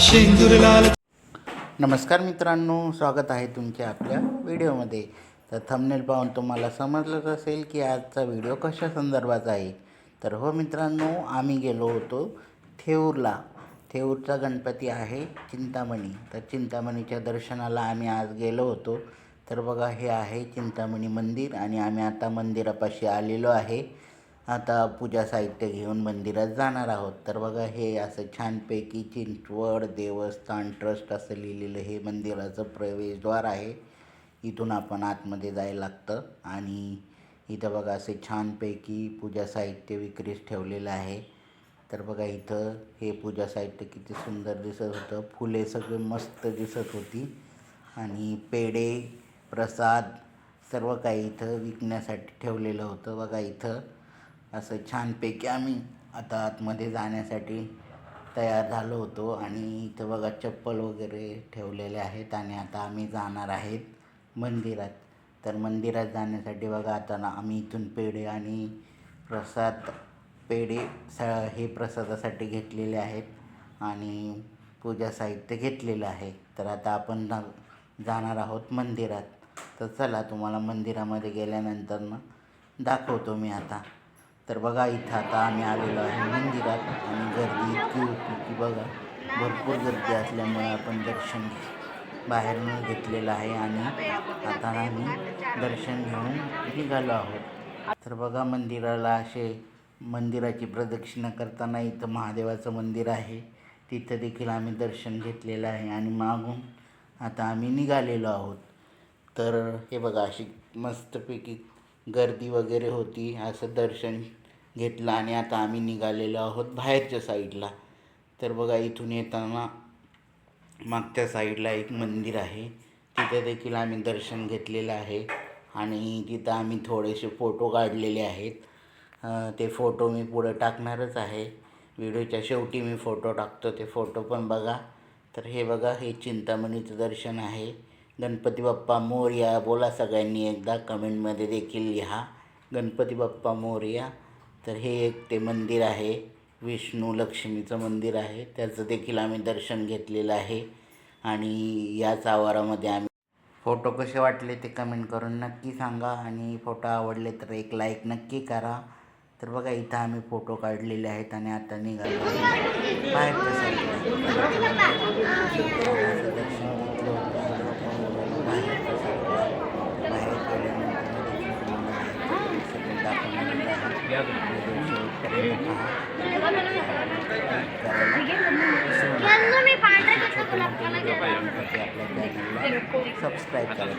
शेंदूर लाल. नमस्कार मित्रांनो, स्वागत आहे तुमचे आपल्या व्हिडिओमध्ये. तर थंबनेल पाहून तुम्हाला समजलंच असेल की आजचा व्हिडिओ कशा संदर्भात आहे. तर हो मित्रांनो, आम्ही गेलो होतो थेऊरला. थेऊरचा गणपती आहे चिंतामणी. तर चिंतामणीच्या दर्शनाला आम्ही आज गेलो होतो. तर बघा, हे आहे चिंतामणी मंदिर आणि आम्ही आता मंदिरापाशी आलेलो आहे. आता पूजा साहित्य घेऊन मंदिरात जाणार आहोत. तर बघा, हे असं छानपैकी चिंचवड देवस्थान ट्रस्ट असं लिहिलेलं हे मंदिराचं प्रवेशद्वार आहे. इथून आपण आतमध्ये जायला लागतं आणि इथं बघा असे छानपैकी पूजा साहित्य विक्रीस ठेवलेलं आहे. तर बघा, इथं हे पूजा साहित्य किती सुंदर दिसत होतं. फुले सगळे मस्त दिसत होती आणि पेढे प्रसाद सर्व काही इथं विकण्यासाठी ठेवलेलं होतं. बघा, इथं असं छानपैकी आम्ही आता आतमध्ये जाण्यासाठी तयार झालो होतो आणि इथं बघा चप्पल वगैरे ठेवलेले आहेत आणि आता आम्ही जाणार आहेत मंदिरात. तर मंदिरात जाण्यासाठी बघा, आता ना आम्ही इथून पेढे आणि प्रसाद हे प्रसादासाठी घेतलेले आहेत आणि पूजा साहित्य घेतलेलं आहे. तर आता आपण जाणार आहोत मंदिरात. तर चला, तुम्हाला मंदिरामध्ये गेल्यानंतर दाखवतो मी आता. तर बघा, इथं आता आम्ही आलेलो आहे मंदिरात आणि गर्दी इतकी होती की बघा, भरपूर गर्दी असल्यामुळे आपण दर्शन बाहेरून घेतलेलं आहे आणि आता आम्ही दर्शन घेऊन निघालो आहोत. तर बघा, मंदिराची प्रदक्षिणा करताना इथं महादेवाचं मंदिर आहे, तिथं देखील आम्ही दर्शन घेतलेलं आहे आणि मागून आता आम्ही निघालेलो आहोत. तर हे बघा, अशी मस्तपैकी गर्दी वगैरे होती. असं दर्शन घेतलं आणि आता आम्ही निघालेलो आहोत बाहेरच्या साईडला. तर बघा, इथून येताना मागच्या साईडला एक मंदिर आहे, तिथे देखील आम्ही दर्शन घेतलेलं आहे आणि तिथं आम्ही थोडेसे फोटो काढलेले आहेत. ते फोटो मी पुढे टाकणारच आहे. व्हिडिओच्या शेवटी मी फोटो टाकतो, ते फोटो पण बघा. तर हे बघा, हे चिंतामणीचं दर्शन आहे. गणपती बाप्पा मोरया बोला सगळ्यांनी एकदा, कमेंटमध्ये देखील लिहा गणपती बाप्पा मोरया. तर हे एक ते मंदिर आहे, विष्णू लक्ष्मीचं मंदिर आहे, त्याचं देखील आम्ही दर्शन घेतलेलं आहे आणि याच आवारामध्ये आम्ही फोटो कसे वाटले ते कमेंट करून नक्की सांगा आणि फोटो आवडले तर एक लाईक नक्की करा. तर बघा, इथं आम्ही फोटो काढलेले आहेत आणि आता निघालो बाहेरच्या साईडला. असं दर्शन घेतलं होतं आणि आता निघालो बाहेरच्या साईडला. बाहेर गेल्यानंतर देखील तुम्हाला बाहेरचं सगळं दाखवणारच आहे. व्हिडिओ शेवटपर्यंत पहा. आपल्या चॅनलला सबस्क्राईब करा.